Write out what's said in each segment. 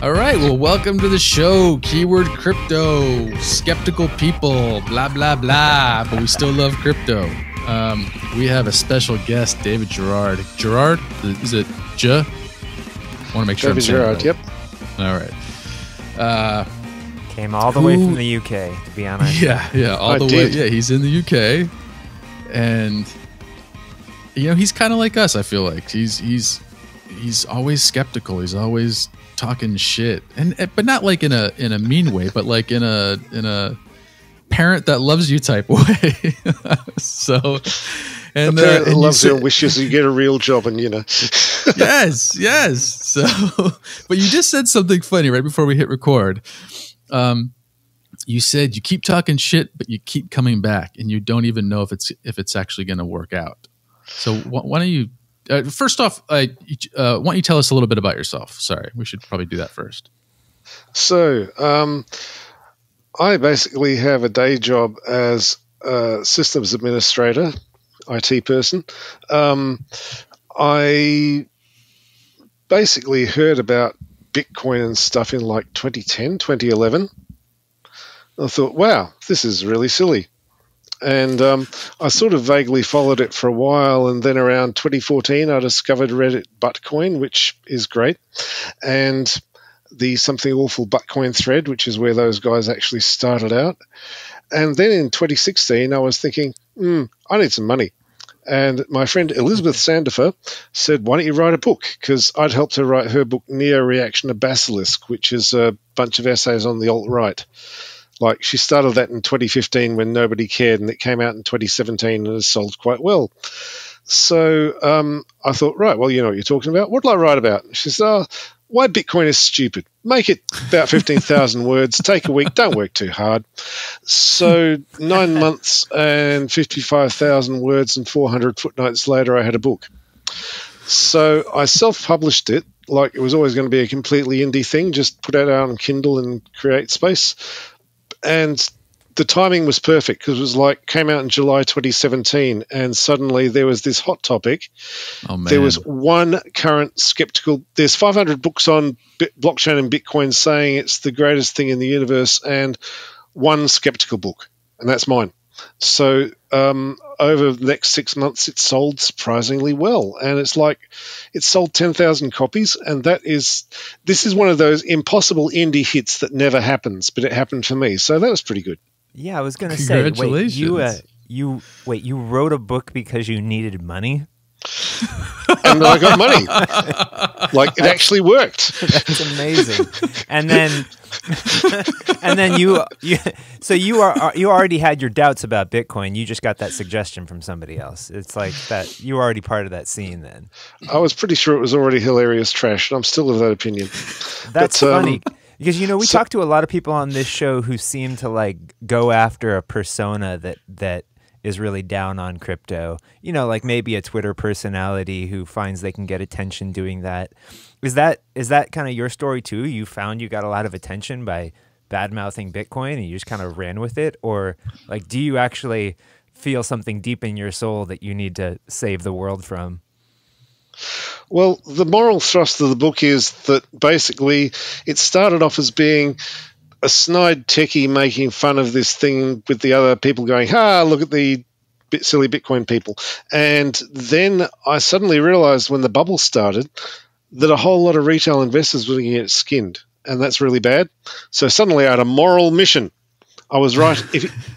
All right, well, welcome to the show. Keyword crypto, skeptical people, blah, blah, blah, but we still love crypto. We have a special guest, David Gerard. Gerard, is it J? I want to make sure David I'm saying Gerard, it right. yep. All right. Came all the way from the UK, to be honest. Yeah, all the way. Yeah, he's in the UK, and he's kind of like us. I feel like he's always skeptical. He's always talking shit, but not like in a mean way, but like in a parent that loves you type way. So, and the parent that loves you and wishes you get a real job, and yes. So, but you just said something funny right before we hit record. You said you keep talking shit, but you keep coming back, and you don't even know if it's actually going to work out. So why don't you? First off, why don't you tell us a little bit about yourself? Sorry, we should probably do that first. So, I basically have a day job as a systems administrator, IT person. I basically heard about Bitcoin and stuff in like 2010, 2011. I thought, wow, this is really silly. And I sort of vaguely followed it for a while, and then around 2014 I discovered Reddit Buttcoin, which is great, and the Something Awful Buttcoin thread, which is where those guys actually started out. And then in 2016 I was thinking, I need some money. And my friend Elizabeth Sandifer said, why don't you write a book? Because I'd helped her write her book Neo-Reaction to Basilisk, which is a bunch of essays on the alt-right. Like, she started that in 2015 when nobody cared, and it came out in 2017 and has sold quite well. So I thought, right, well, you know what you're talking about. What will I write about? She said, why Bitcoin is stupid. Make it about 15,000 words. Take a week. Don't work too hard. So 9 months and 55,000 words and 400 footnotes later, I had a book. So I self-published it. Like, it was always going to be a completely indie thing, just put it out on Kindle and create space. And the timing was perfect because it was like came out in July 2017, and suddenly there was this hot topic. Oh, man. There was one current skeptical. There's 500 books on blockchain and Bitcoin saying it's the greatest thing in the universe, and one skeptical book, and that's mine. So over the next 6 months, it sold surprisingly well, and it's like it sold 10,000 copies, and this is one of those impossible indie hits that never happens, but it happened for me, so that was pretty good. Yeah, I was going to say, congratulations. you wrote a book because you needed money? And I got money. Like, it actually worked. That's amazing. And then you already had your doubts about Bitcoin. You just got that suggestion from somebody else. It's like that you were already part of that scene then. I was pretty sure it was already hilarious trash, and I'm still of that opinion. That's funny. Because, we talk to a lot of people on this show who seem to like go after a persona that is really down on crypto. Like maybe a Twitter personality who finds they can get attention doing that. Is that kind of your story too? You found you got a lot of attention by bad-mouthing Bitcoin and you just kind of ran with it? Or like, do you actually feel something deep in your soul that you need to save the world from? Well, the moral thrust of the book is that basically it started off as being a snide techie making fun of this thing with the other people going, look at the silly Bitcoin people. And then I suddenly realized when the bubble started that a whole lot of retail investors were going to get skinned, and that's really bad. So suddenly I had a moral mission. I was right.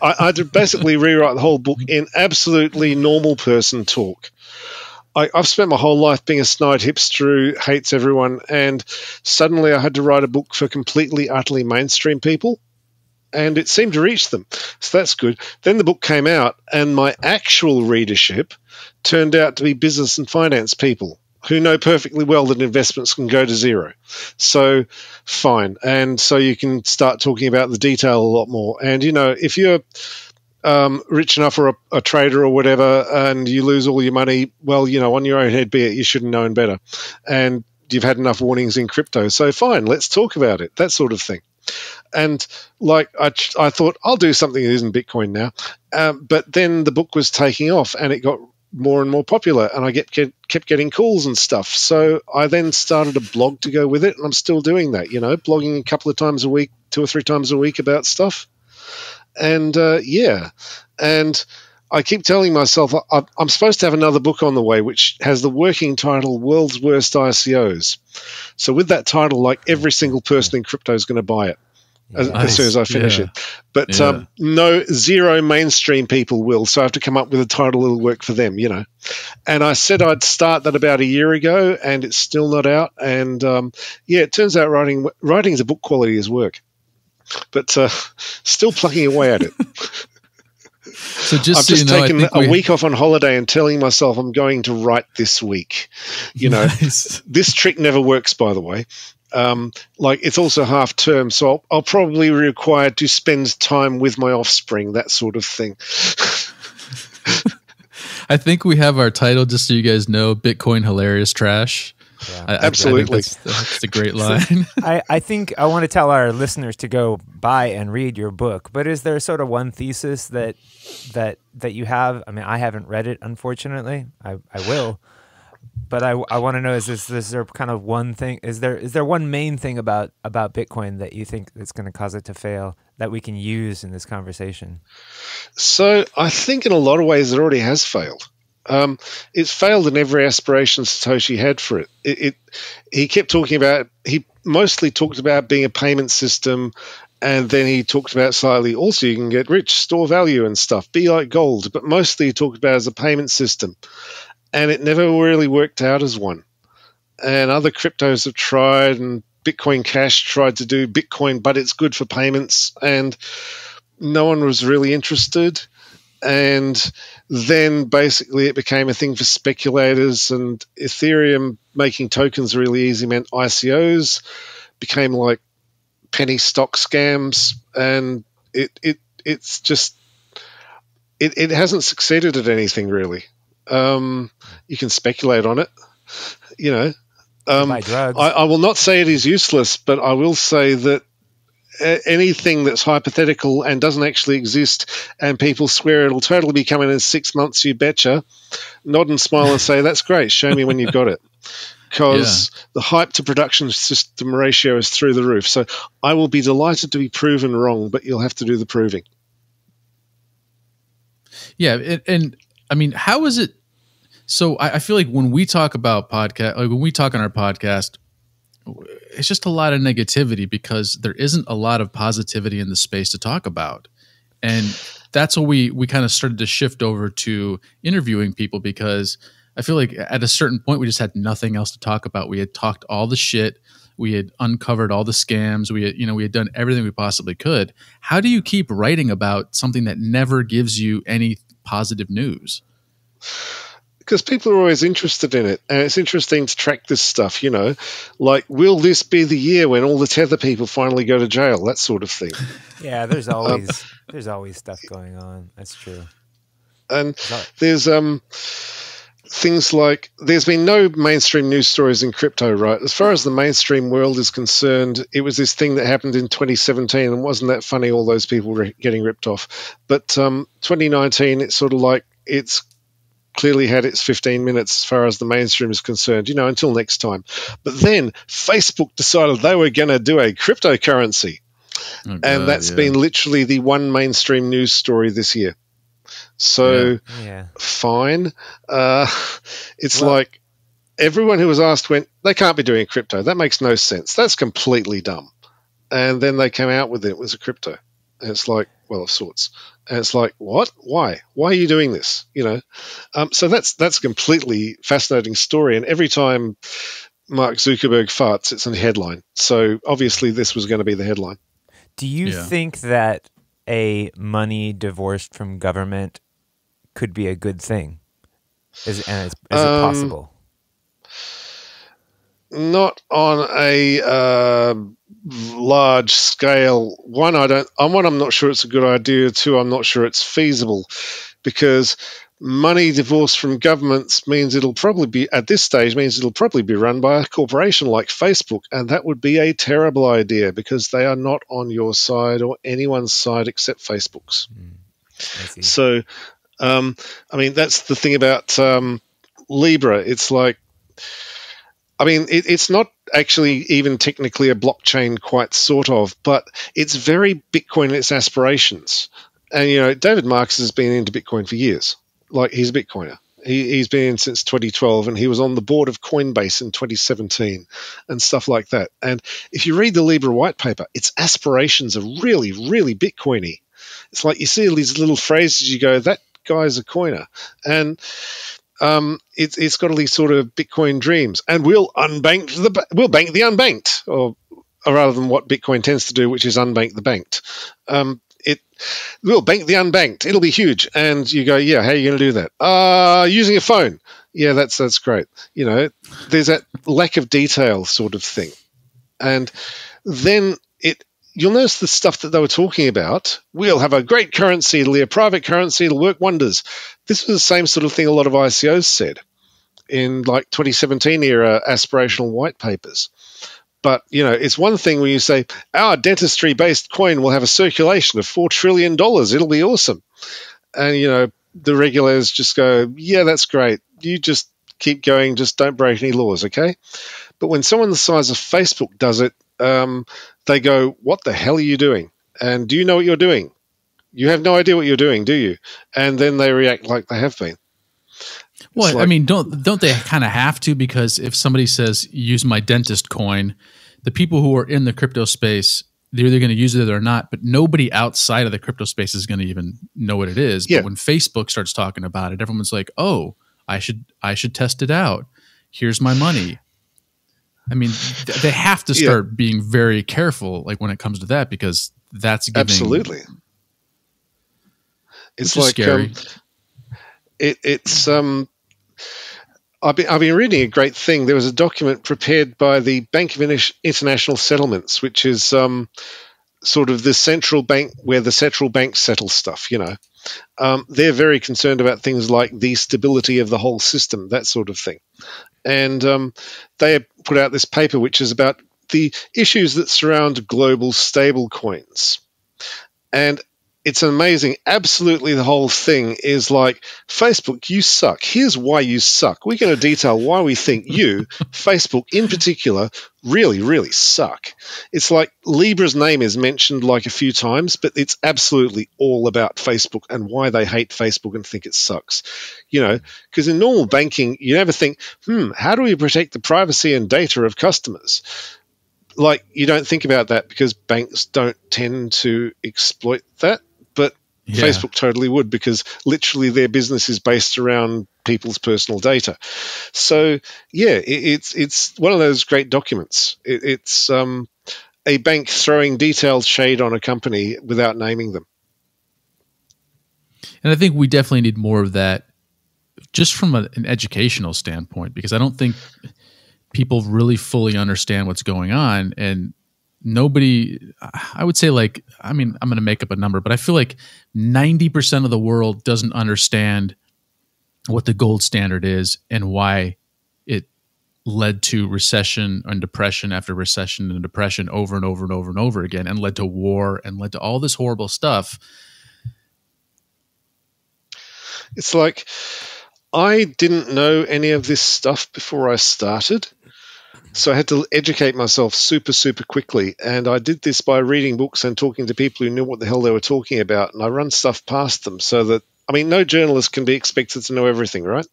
I had to basically rewrite the whole book in absolutely normal person talk. I've spent my whole life being a snide hipster who hates everyone, and suddenly I had to write a book for completely, utterly mainstream people, and it seemed to reach them. So that's good. Then the book came out, and my actual readership turned out to be business and finance people who know perfectly well that investments can go to zero. So fine. And so you can start talking about the detail a lot more. And, if you're rich enough or a trader or whatever, and you lose all your money, well, on your own head be it, you should have known better. And you've had enough warnings in crypto. So fine, let's talk about it, that sort of thing. And like I thought, I'll do something that isn't Bitcoin now. But then the book was taking off, and it got more and more popular, and I kept getting calls and stuff. So I then started a blog to go with it, and I'm still doing that, blogging a couple of times a week, 2 or 3 times a week about stuff. And and I keep telling myself I'm supposed to have another book on the way, which has the working title World's Worst ICOs. So with that title, like, every single person in crypto is going to buy it. As soon as I finish it. But zero mainstream people will, so I have to come up with a title that'll work for them, And I said I'd start that about a year ago, and it's still not out. And, it turns out writing is a book quality as work. But still plugging away at it. So I've just taken a week off on holiday and telling myself I'm going to write this week. Nice. This trick never works, by the way. It's also half term, so I'll probably be required to spend time with my offspring, that sort of thing. I think we have our title, just so you guys know, Bitcoin Hilarious Trash. Yeah. Absolutely. I think that's a great line. I think I want to tell our listeners to go buy and read your book, but is there sort of one thesis that you have? I mean, I haven't read it, unfortunately. I will. But I want to know, is there kind of one thing, is there one main thing about Bitcoin that you think is going to cause it to fail that we can use in this conversation? So I think in a lot of ways it already has failed. It's failed in every aspiration Satoshi had for it. He mostly talked about being a payment system, and then he talked about slightly also you can get rich, store value and stuff, be like gold, but mostly he talked about it as a payment system. And it never really worked out as one. And other cryptos have tried, and Bitcoin Cash tried to do Bitcoin, but it's good for payments, and no one was really interested. And then basically it became a thing for speculators, and Ethereum making tokens really easy meant ICOs became like penny stock scams, and it hasn't succeeded at anything really. You can speculate on it, Buy drugs. I will not say it is useless, but I will say that anything that's hypothetical and doesn't actually exist, and people swear it'll totally be coming in 6 months, you betcha, nod and smile and say, that's great, show me when you've got it. Because the hype to production system ratio is through the roof. So I will be delighted to be proven wrong, but you'll have to do the proving. Yeah, and I mean, how is it? So I feel like when we talk about when we talk on our podcast, it's just a lot of negativity because there isn't a lot of positivity in the space to talk about. And that's what we kind of started to shift over to interviewing people, because I feel like at a certain point we just had nothing else to talk about. We had talked all the shit. We had uncovered all the scams. We had done everything we possibly could. How do you keep writing about something that never gives you any positive news? Because people are always interested in it, and it's interesting to track this stuff, like, will this be the year when all the Tether people finally go to jail, that sort of thing. Yeah, there's always stuff going on. That's true. And there's things like, there's been no mainstream news stories in crypto, right? As far as the mainstream world is concerned, it was this thing that happened in 2017, and wasn't that funny, all those people were getting ripped off. But 2019, it's sort of like, it's clearly had its 15 minutes as far as the mainstream is concerned, until next time. But then Facebook decided they were going to do a cryptocurrency. And that's been literally the one mainstream news story this year. So, fine. It's like everyone who was asked went, they can't be doing crypto. That makes no sense. That's completely dumb. And then they came out with it. It was a crypto. And it's like, well, of sorts. And it's like, what? Why? Why are you doing this? So that's a completely fascinating story. And every time Mark Zuckerberg farts, it's in a headline. So obviously this was going to be the headline. Do you think that a money divorced from government could be a good thing? Is it possible? Not on a large scale. One, I'm not sure it's a good idea. Two, I'm not sure it's feasible, because money divorced from governments means it'll probably be run by a corporation like Facebook, and that would be a terrible idea because they are not on your side or anyone's side except Facebook's. So I mean, that's the thing about Libra. It's like, I mean, it's not actually even technically a blockchain, quite sort of, but it's very Bitcoin in its aspirations. And, you know, David Marks has been into Bitcoin for years. Like, he's a Bitcoiner. He's been in since 2012, and he was on the board of Coinbase in 2017 and stuff like that. And if you read the Libra white paper, its aspirations are really, really Bitcoiny. It's like you see all these little phrases, you go, that guy's a coiner. And it's got all these sort of Bitcoin dreams. And we'll bank the unbanked, or rather than what Bitcoin tends to do, which is unbank the banked. We'll bank the unbanked. It'll be huge. And you go, yeah, how are you going to do that? Using a phone. Yeah, that's great. You know, there's that lack of detail sort of thing. And then you'll notice the stuff that they were talking about. We'll have a great currency. It'll be a private currency. It'll work wonders. This was the same sort of thing a lot of ICOs said in like 2017 era aspirational white papers. But, you know, it's one thing when you say, our dentistry-based coin will have a circulation of $4 trillion. It'll be awesome. And, you know, the regulators just go, yeah, that's great. You just keep going. Just don't break any laws, okay? But when someone the size of Facebook does it, they go, what the hell are you doing? And do you know what you're doing? You have no idea what you're doing, do you? And then they react like they have been. Well, I mean, don't they kind of have to? Because if somebody says, use my dentist coin, the people who are in the crypto space, they're either going to use it or not, but nobody outside of the crypto space is going to even know what it is. Yeah. But when Facebook starts talking about it, everyone's like, oh, I should test it out. Here's my money. I mean, they have to start being very careful, like when it comes to that, because that's giving, absolutely. It's like scary. I've been reading a great thing. There was a document prepared by the Bank of International Settlements, which is sort of the central bank where the central banks settle stuff. You know, they're very concerned about things like the stability of the whole system, that sort of thing. And they put out this paper which is about the issues that surround global stable coins. And it's amazing. Absolutely the whole thing is like, Facebook, you suck. Here's why you suck. We're going to detail why we think you, Facebook in particular, really, really suck. It's like Libra's name is mentioned like a few times, but it's absolutely all about Facebook and why they hate Facebook and think it sucks. You know, because in normal banking, you never think, how do we protect the privacy and data of customers? Like, you don't think about that because banks don't tend to exploit that. But Facebook totally would, because literally their business is based around people's personal data. So, yeah, it's one of those great documents. It's a bank throwing detailed shade on a company without naming them. And I think we definitely need more of that just from an educational standpoint, because I don't think people really fully understand what's going on. And nobody, I would say, like, I mean, I'm going to make up a number, but I feel like 90% of the world doesn't understand what the gold standard is and why it led to recession and depression after recession and depression over and over and over and over again, and led to war and led to all this horrible stuff. It's like, I didn't know any of this stuff before I started. So I had to educate myself super, super quickly. And I did this by reading books and talking to people who knew what the hell they were talking about. And I run stuff past them so that, I mean, no journalist can be expected to know everything, right?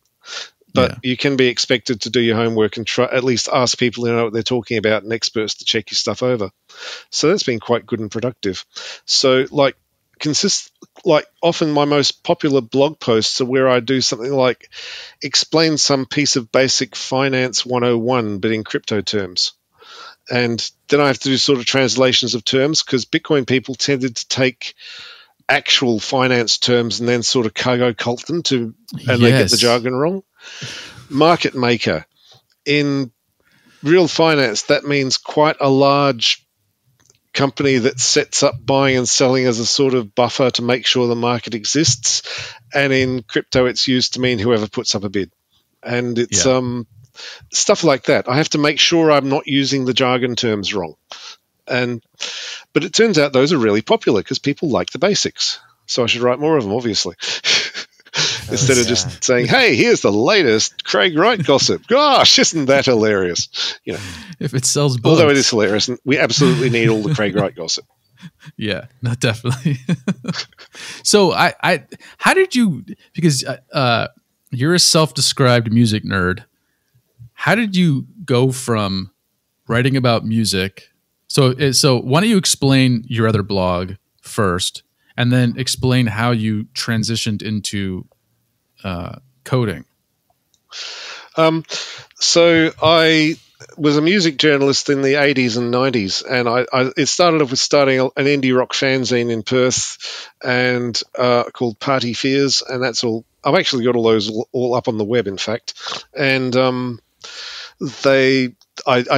But you can be expected to do your homework and try, at least ask people who know what they're talking about and experts to check your stuff over. So that's been quite good and productive. So like often my most popular blog posts are where I do something like explain some piece of basic finance 101, but in crypto terms. And then I have to do sort of translations of terms, because Bitcoin people tended to take actual finance terms and then sort of cargo cult them and they get the jargon wrong. Market maker. In real finance, that means quite a large company that sets up buying and selling as a sort of buffer to make sure the market exists. And in crypto, it's used to mean whoever puts up a bid. And it's stuff like that. I have to make sure I'm not using the jargon terms wrong. But it turns out those are really popular because people like the basics. So I should write more of them, obviously. instead of just saying, "Hey, here's the latest Craig Wright gossip." Gosh, isn't that hilarious? You know, if it sells books. Although it is hilarious, and we absolutely need all the Craig Wright gossip. Yeah, no, definitely. So how did you, because you're a self-described music nerd, how did you go from writing about music? So why don't you explain your other blog first, and then explain how you transitioned into coding? So I was a music journalist in the 80s and 90s, and it started off with starting an indie rock fanzine in Perth and called Party Fears, and that's all. I've actually got all those all up on the web, in fact. And I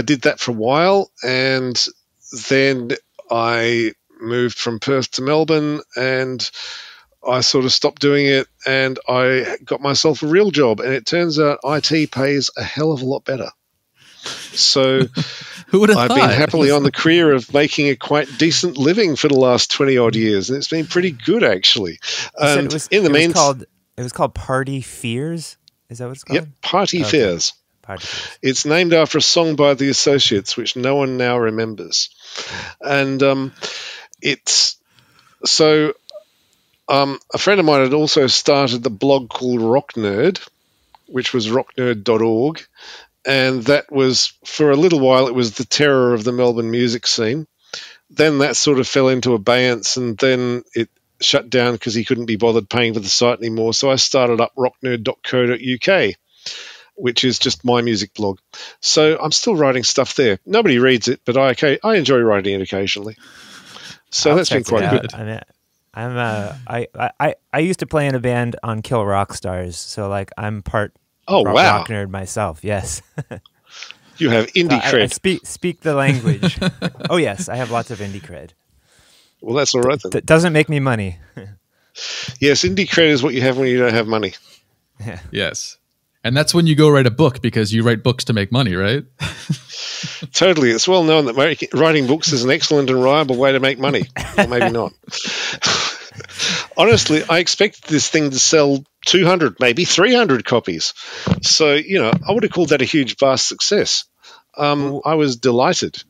did that for a while, and then I moved from Perth to Melbourne, and I sort of stopped doing it, and I got myself a real job, and it turns out IT pays a hell of a lot better. So Who would have I've thought? been happily on the career of making a quite decent living for the last 20-odd years, and it's been pretty good, actually. And it was called Party Fears? Is that what it's called? Yep, Party Fears. Party Fears. It's named after a song by the Associates, which no one now remembers. And it's... So a friend of mine had also started the blog called Rock Nerd, which was rocknerd.org. And that was, for a little while, it was the terror of the Melbourne music scene. Then that sort of fell into abeyance, and then it shut down because he couldn't be bothered paying for the site anymore. So I started up rocknerd.co.uk, which is just my music blog. So I'm still writing stuff there. Nobody reads it, but I enjoy writing it occasionally. So that's been quite good. I used to play in a band on Kill Rock Stars, so like I'm part rock nerd myself. Yes. You have indie cred. I speak the language. Oh yes, I have lots of indie cred. Well, that's all right then. That doesn't make me money. Yes, indie cred is what you have when you don't have money. Yeah. Yes. And that's when you go write a book, because you write books to make money, right? Totally. It's well known that writing books is an excellent and reliable way to make money. Or maybe not. Honestly, I expected this thing to sell 200, maybe 300 copies. So, I would have called that a huge, vast success. I was delighted.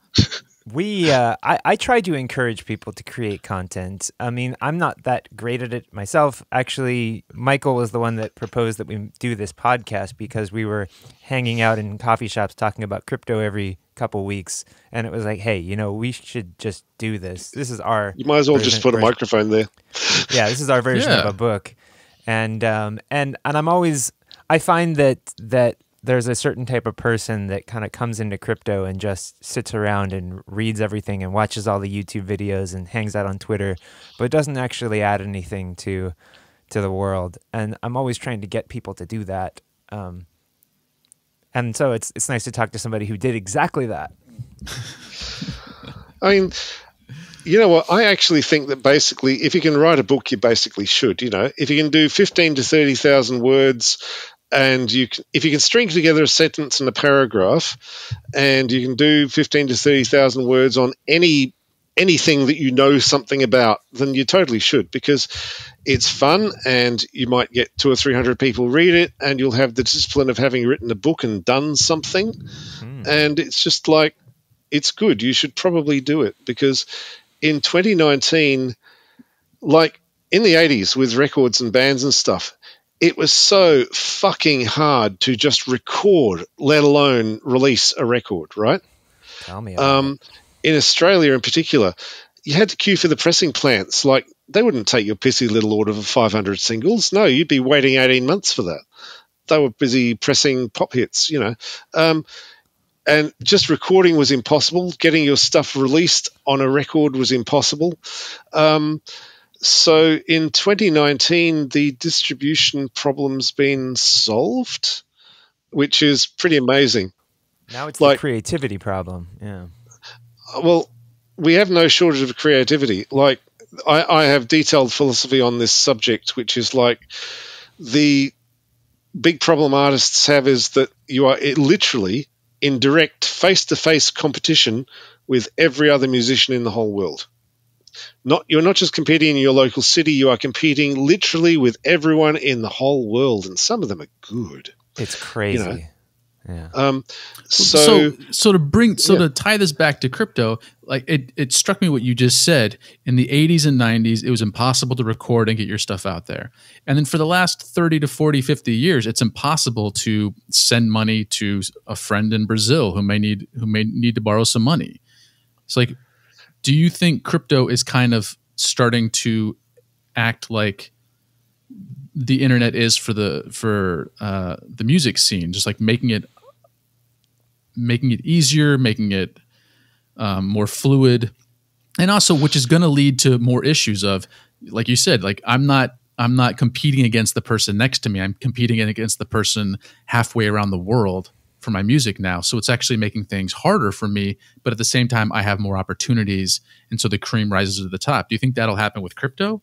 I try to encourage people to create content. I mean, I'm not that great at it myself. Actually, Michael was the one that proposed that we do this podcast because we were hanging out in coffee shops talking about crypto every couple weeks, and it was like, hey, we should just do this. This is our. You might as well just put a microphone there. Yeah, this is our version of a book, and I find that there's a certain type of person that kind of comes into crypto and just sits around and reads everything and watches all the YouTube videos and hangs out on Twitter, but doesn't actually add anything to the world. And I'm always trying to get people to do that. And so it's nice to talk to somebody who did exactly that. I mean, you know what? I actually think that basically, if you can write a book, you basically should. If you can do 15 to 30,000 words, and if you can string together a sentence and a paragraph, and you can do 15 to 30,000 words on anything that you know something about, then you totally should, because it's fun, and you might get 200 or 300 people read it, and you'll have the discipline of having written a book and done something. And it's just like, it's good. You should probably do it, because in 2019, like in the 80s with records and bands and stuff, it was so fucking hard to just record, let alone release a record, right? Tell me about it. In Australia in particular, you had to queue for the pressing plants. Like, they wouldn't take your pissy little order of 500 singles. No, you'd be waiting 18 months for that. They were busy pressing pop hits, and just recording was impossible. Getting your stuff released on a record was impossible. So in 2019, the distribution problem's been solved, which is pretty amazing. Now it's the creativity problem. Yeah. Well, we have no shortage of creativity. Like, I have detailed philosophy on this subject, which is like, the big problem artists have is that you are literally in direct face-to-face competition with every other musician in the whole world. you're not just competing in your local city, you are competing literally with everyone in the whole world, and some of them are good. It's crazy. You know? Yeah. So to tie this back to crypto, like it struck me what you just said. In the 80s and 90s, it was impossible to record and get your stuff out there. And then for the last 30 to 40, 50 years, it's impossible to send money to a friend in Brazil who may need to borrow some money. It's like, do you think crypto is kind of starting to act like the internet is for the music scene, just like making it easier, making it more fluid, and also which is going to lead to more issues of, like you said, like I'm not competing against the person next to me. I'm competing against the person halfway around the world for my music now. So it's actually making things harder for me, but at the same time, I have more opportunities, and so the cream rises to the top. Do you think that'll happen with crypto?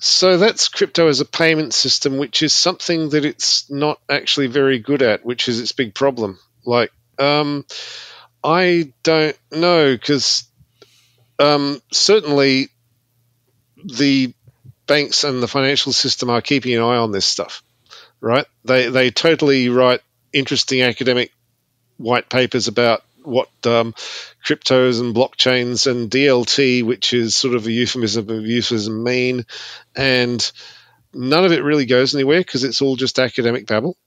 So that's crypto as a payment system, which is something that it's not actually very good at, which is its big problem. Like, I don't know, because certainly the banks and the financial system are keeping an eye on this stuff, right? They totally write interesting academic white papers about what cryptos and blockchains and DLT, which is sort of a euphemism, mean, and none of it really goes anywhere because it's all just academic babble.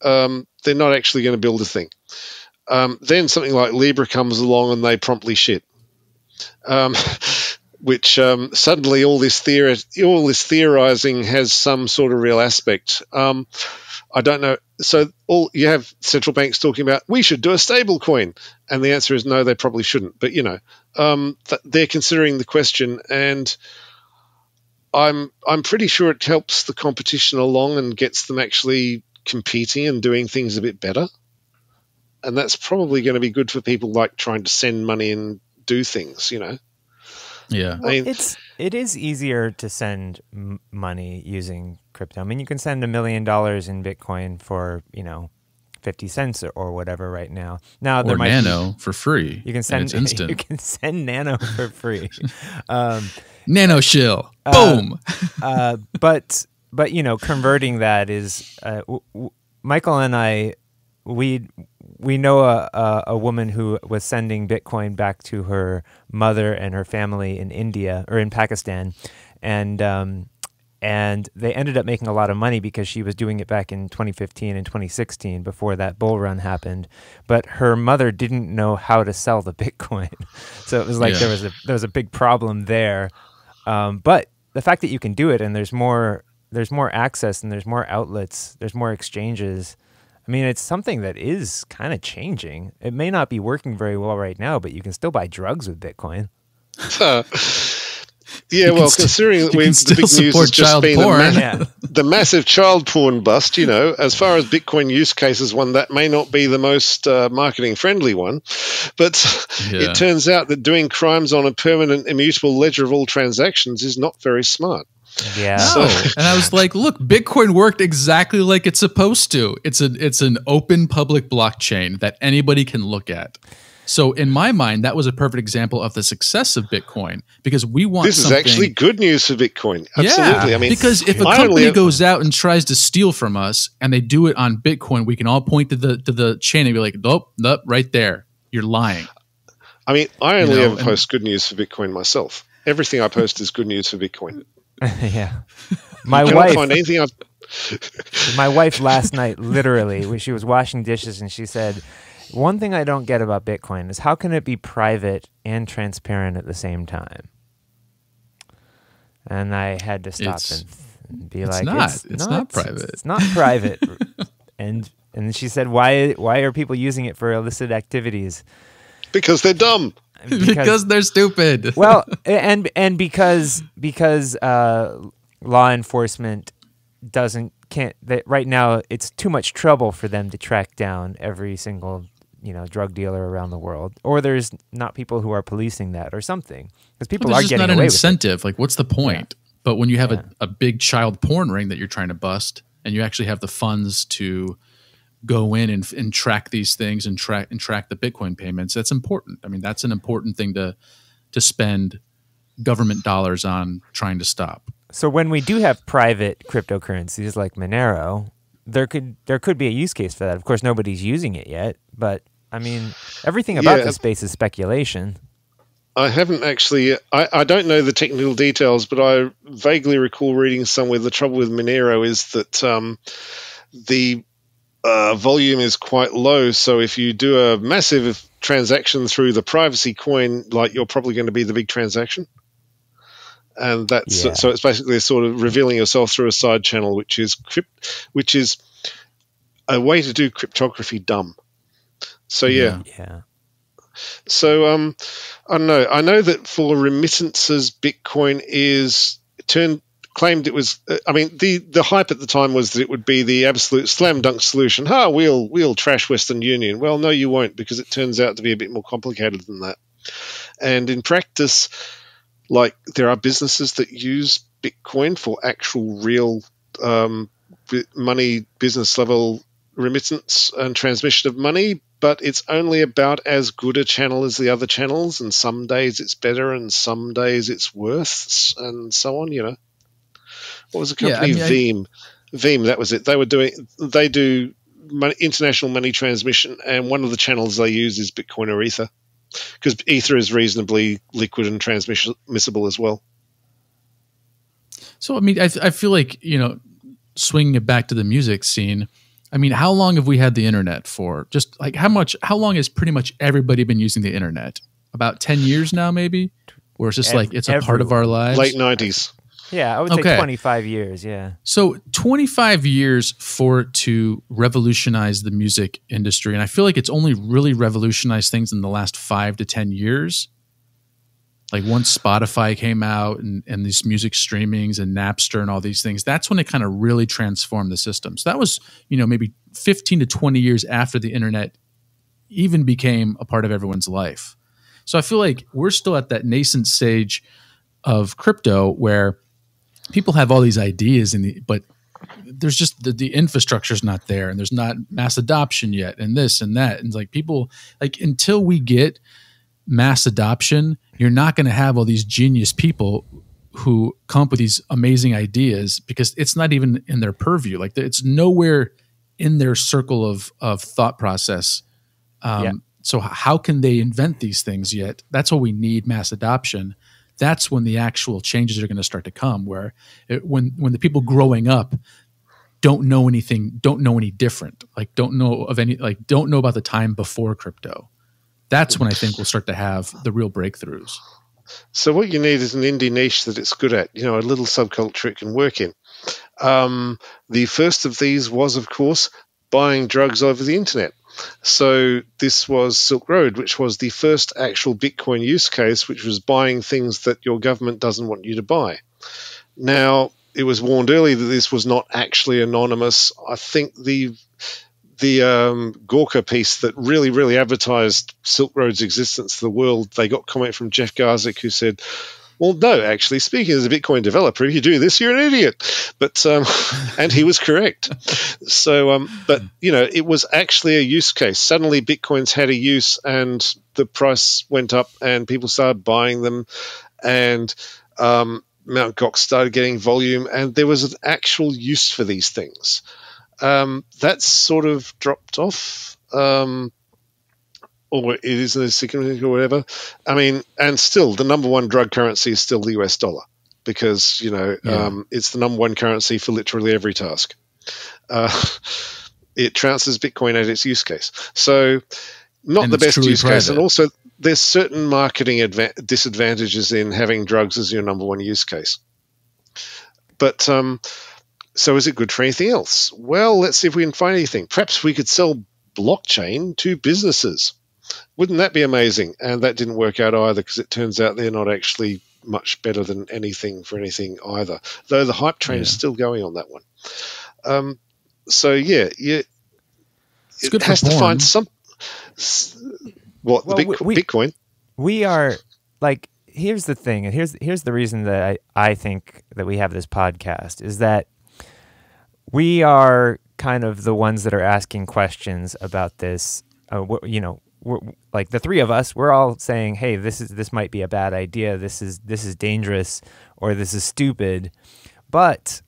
They're not actually going to build a thing. Then something like Libra comes along and they promptly shit, which suddenly all this theorizing has some sort of real aspect. I don't know. So you have central banks talking about we should do a stable coin, and the answer is no, they probably shouldn't. But they're considering the question, and I'm pretty sure it helps the competition along and gets them actually competing and doing things a bit better. And that's probably going to be good for people like trying to send money and do things. Yeah, well, it is easier to send money using crypto. I mean, you can send $1 million in Bitcoin for 50 cents or whatever right now. Now there or Nano for free. You can send it's instant. You can send Nano for free. Nano shill, boom. But converting that is Michael and I. We know a woman who was sending Bitcoin back to her mother and her family in India or in Pakistan, and they ended up making a lot of money because she was doing it back in 2015 and 2016 before that bull run happened. But her mother didn't know how to sell the Bitcoin, so it was like there was a big problem there. But the fact that you can do it and there's more access and there's more outlets, there's more exchanges. I mean, it's something that is kind of changing. It may not be working very well right now, but you can still buy drugs with Bitcoin. Considering that the big news has just been the massive child porn bust, as far as Bitcoin use cases, one that may not be the most marketing friendly one, but it turns out that doing crimes on a permanent immutable ledger of all transactions is not very smart. Yeah. No. And I was like, look, Bitcoin worked exactly like it's supposed to. It's an open public blockchain that anybody can look at. So in my mind, that was a perfect example of the success of Bitcoin because we want this is actually good news for Bitcoin. Absolutely. Yeah, I mean, because if a company goes out and tries to steal from us and they do it on Bitcoin, we can all point to the chain and be like, nope, right there. You're lying. I mean, I only ever post good news for Bitcoin myself. Everything I post is good news for Bitcoin. Yeah. My wife find anything My wife last night, literally, when she was washing dishes, and she said, one thing I don't get about Bitcoin is how can it be private and transparent at the same time? And I had to stop and be like, it's not private. It's not private. and she said, why are people using it for illicit activities? Because they're dumb. Because they're stupid. Well, and because law enforcement can't right now it's too much trouble for them to track down every single drug dealer around the world, or there's not people who are policing that or something, because people are getting away with it. There's just not an incentive. Like, what's the point? Yeah. But when you have a big child porn ring that you're trying to bust, and you actually have the funds to go in and track these things and track the Bitcoin payments. That's important. I mean, that's an important thing to spend government dollars on trying to stop. So when we do have private cryptocurrencies like Monero, there could be a use case for that. Of course, nobody's using it yet, but I mean, everything about this space is speculation. I haven't actually. I don't know the technical details, but I vaguely recall reading somewhere the trouble with Monero is that the volume is quite low. So if you do a massive transaction through the privacy coin, like you're probably going to be the big transaction. And that's so it's basically sort of revealing yourself through a side channel, which is a way to do cryptography dumb. So yeah. So I don't know. I know that for remittances, Bitcoin claimed it was. I mean, the hype at the time was that it would be the absolute slam dunk solution. We'll trash Western Union. Well, no, you won't, because it turns out to be a bit more complicated than that. And in practice, like, there are businesses that use Bitcoin for actual real money, business level remittance and transmission of money, but it's only about as good a channel as the other channels, and some days it's better and some days it's worse, and so on, you know. What was the company? Veeam. Veeam, that was it. They do international money transmission, and one of the channels they use is Bitcoin or Ether, because Ether is reasonably liquid and transmissible as well. So, I mean, I feel like, you know, swinging it back to the music scene, I mean, how long have we had the internet for? Just like how long has pretty much everybody been using the internet? About 10 years now, maybe? Or it's just like it's a part of our lives? Late 90s. Yeah, I would say 25 years, yeah. So 25 years for it to revolutionize the music industry. And I feel like it's only really revolutionized things in the last 5 to 10 years. Like once Spotify came out and these music streamings and Napster and all these things, that's when it kind of really transformed the system. So that was, you know, maybe 15 to 20 years after the internet even became a part of everyone's life. So I feel like we're still at that nascent stage of crypto where people have all these ideas, but there's just the infrastructure's not there, and there's not mass adoption yet, and this and that. And like people, like until we get mass adoption, you're not going to have all these genius people who come up with these amazing ideas, because it's not even in their purview. Like it's nowhere in their circle of thought process. So how can they invent these things yet? That's what we need, mass adoption. That's when the actual changes are going to start to come, where when the people growing up don't know anything, don't know any different, like don't know about the time before crypto. That's when I think we'll start to have the real breakthroughs. So what you need is an indie niche that it's good at, you know, a little subculture it can work in. The first of these was, of course, buying drugs over the internet. So this was Silk Road, which was the first actual Bitcoin use case, which was buying things that your government doesn't want you to buy. Now, it was warned early that this was not actually anonymous. I think the Gawker piece that really advertised Silk Road's existence to the world, they got comment from Jeff Garzik, who said, well, no, actually, speaking as a Bitcoin developer, if you do this, you're an idiot. But and he was correct. So, but you know, it was actually a use case. Suddenly, Bitcoins had a use, and the price went up, and people started buying them, and Mt. Gox started getting volume, and there was an actual use for these things. That's sort of dropped off. Or it isn't as significant or whatever. I mean, and still, the number one drug currency is still the US dollar, because, you know, it's the number one currency for literally every task. It trounces Bitcoin at its use case. So not the best use case. And also, there's certain marketing disadvantages in having drugs as your number one use case. But so is it good for anything else? Well, let's see if we can find anything. Perhaps we could sell blockchain to businesses. Wouldn't that be amazing? And that didn't work out either, because it turns out they're not actually much better than anything for anything either, though the hype train is still going on that one. So, it has to find some... Bitcoin? We are, like, here's the thing, and here's the reason that I think that we have this podcast, is that we are kind of the ones that are asking questions about this. We're, like the three of us, we're all saying, "Hey, this might be a bad idea. This is dangerous, or this is stupid." But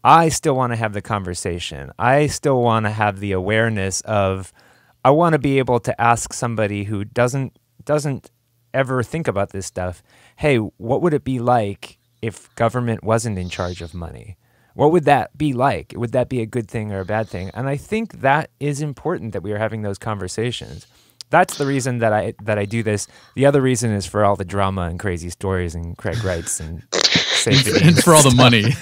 I still want to have the conversation. I still want to have the awareness of. I want to be able to ask somebody who doesn't ever think about this stuff. Hey, what would it be like if government wasn't in charge of money? What would that be like? Would that be a good thing or a bad thing? And I think that is important that we are having those conversations. That's the reason that I do this. The other reason is for all the drama and crazy stories and Craig writes and and for all the money.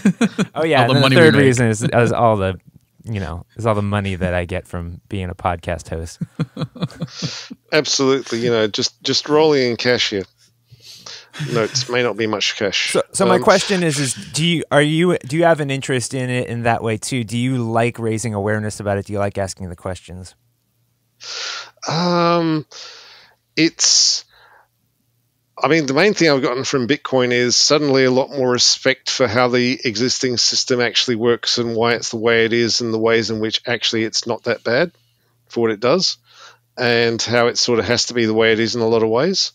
Oh yeah, and the third reason is all the money that I get from being a podcast host. Absolutely, just rolling in cash here. Notes may not be much cash. So my question is do you have an interest in it in that way too? Do you like raising awareness about it? Do you like asking the questions? The main thing I've gotten from Bitcoin is suddenly a lot more respect for how the existing system actually works and why it's the way it is and the ways in which actually it's not that bad for what it does and how it sort of has to be the way it is in a lot of ways.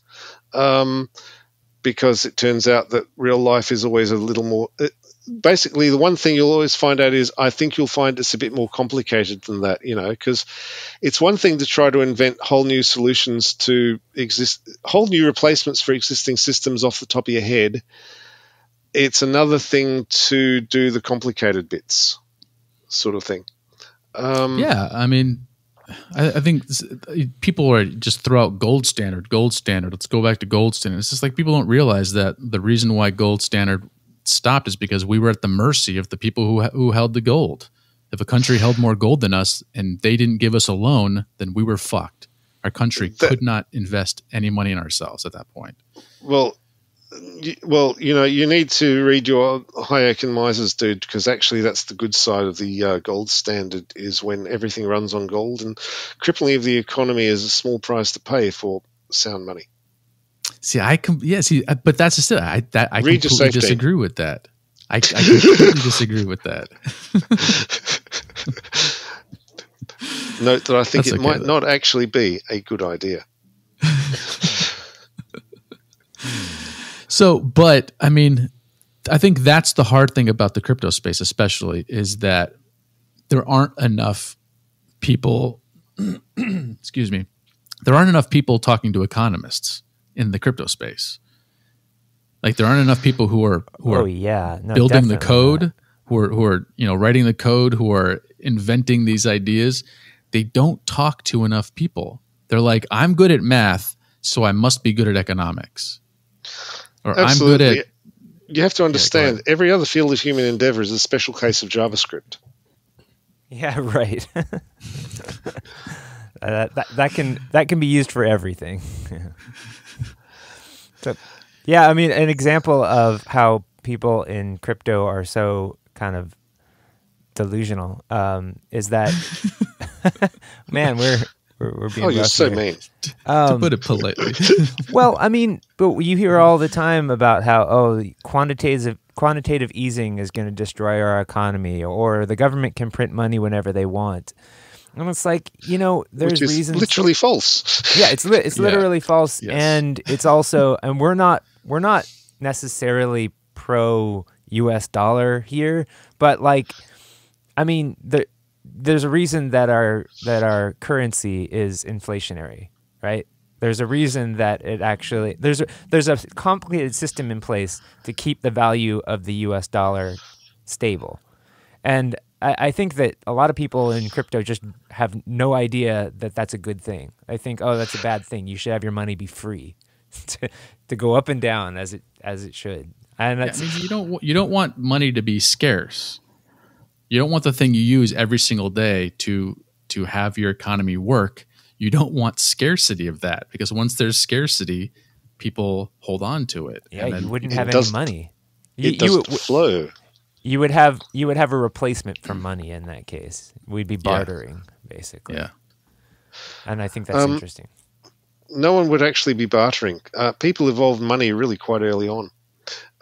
Because it turns out that real life is always a little more basically, the one thing you'll always find out is I think you'll find it's a bit more complicated than that, because it's one thing to try to invent whole new solutions to whole new replacements for existing systems off the top of your head. It's another thing to do the complicated bits sort of thing. I think people are just throw out gold standard. Let's go back to gold standard. It's just like people don't realize that the reason why gold standard stopped is because we were at the mercy of the people who held the gold. If a country held more gold than us and they didn't give us a loan, then we were fucked. Our country could not invest any money in ourselves at that point. Well, you need to read your Hayek and Mises, dude, because actually that's the good side of the gold standard is when everything runs on gold, and crippling of the economy is a small price to pay for sound money. But that's just it. I completely disagree with that. I completely disagree with that. Note that I think it might not actually be a good idea. I think that's the hard thing about the crypto space, especially, is that there aren't enough people. Excuse me. There aren't enough people talking to economists in the crypto space. Like there aren't enough people who are building the code, who are writing the code, who are inventing these ideas. They don't talk to enough people. They're like, I'm good at math, so I must be good at economics. Or Absolutely. I'm good at. You have to understand, every other field of human endeavor is a special case of JavaScript. Yeah, right. that can be used for everything. So, an example of how people in crypto are so kind of delusional is that, man, we're being. Oh, you're so mean. To put it politely. Well, but you hear all the time about how quantitative easing is going to destroy our economy, or the government can print money whenever they want. And it's like, there's reasons. Literally false. Yeah, it's literally false, yes. And it's also, and we're not necessarily pro U.S. dollar here, but there's a reason that our currency is inflationary, right? There's a reason that it actually there's a complicated system in place to keep the value of the U.S. dollar stable, and I think that a lot of people in crypto just have no idea that that's a good thing. I think, that's a bad thing. You should have your money be free to go up and down as it should. And that's, you don't want money to be scarce. You don't want the thing you use every single day to have your economy work. You don't want scarcity of that, because once there's scarcity, people hold on to it. Yeah, you wouldn't have any money. It doesn't flow. You would have a replacement for money in that case. We'd be bartering, basically. Yeah. And I think that's interesting. No one would actually be bartering. People evolved money really quite early on.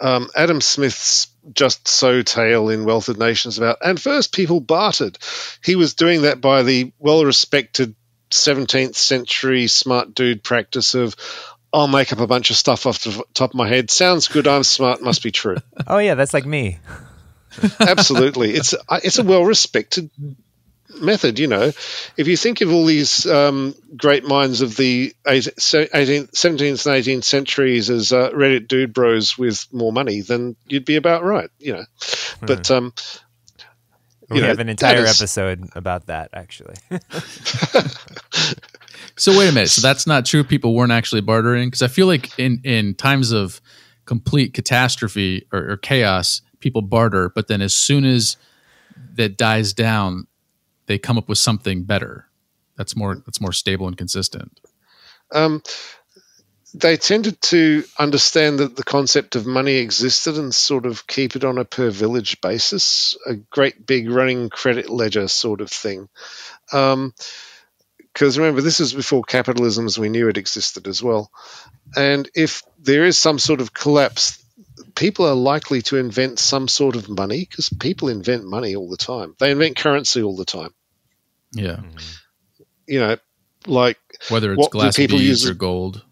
Adam Smith's just sow tale in wealthy nations about, and first people bartered. He was doing that by the well-respected 17th century smart dude practice of, I'll make up a bunch of stuff off the top of my head. Sounds good. I'm smart. Must be true. Oh yeah, that's like me. Absolutely. It's a well-respected method, If you think of all these great minds of the 17th and 18th centuries as Reddit dude bros with more money, then you'd be about right, But we have an entire episode about that, actually. So wait a minute. So that's not true? People weren't actually bartering? Because I feel like in times of complete catastrophe or chaos, people barter, but then as soon as that dies down, they come up with something better that's more stable and consistent. They tended to understand that the concept of money existed and sort of keep it on a per village basis, a great big running credit ledger sort of thing. Because remember, this is before capitalism as we knew it existed as well. And if there is some sort of collapse, people are likely to invent some sort of money, because people invent money all the time. They invent currency all the time. Yeah. Like whether it's glass beads or gold.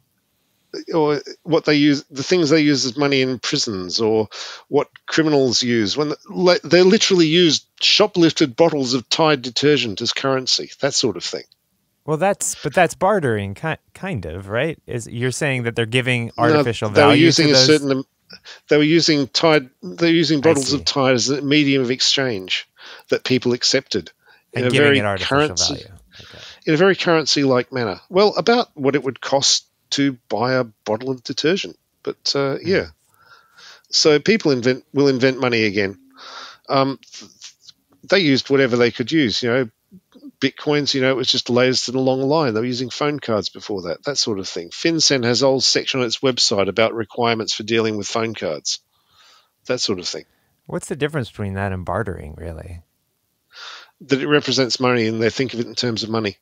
Or what they use, the things they use as money in prisons, or what criminals use when they literally use shoplifted bottles of Tide detergent as currency, that sort of thing. Well, that's bartering, kind of, right? You're saying that they're giving artificial value. They were using Tide. They're using bottles of Tide as a medium of exchange that people accepted and giving it artificial value. Okay. In a very currency-like manner. Well, about what it would cost to buy a bottle of detergent, but yeah. So people will invent money again. They used whatever they could use. Bitcoins, it was just the latest in a long line. They were using phone cards before that sort of thing. FinCEN has a whole section on its website about requirements for dealing with phone cards, that sort of thing. What's the difference between that and bartering, really? That it represents money, and they think of it in terms of money.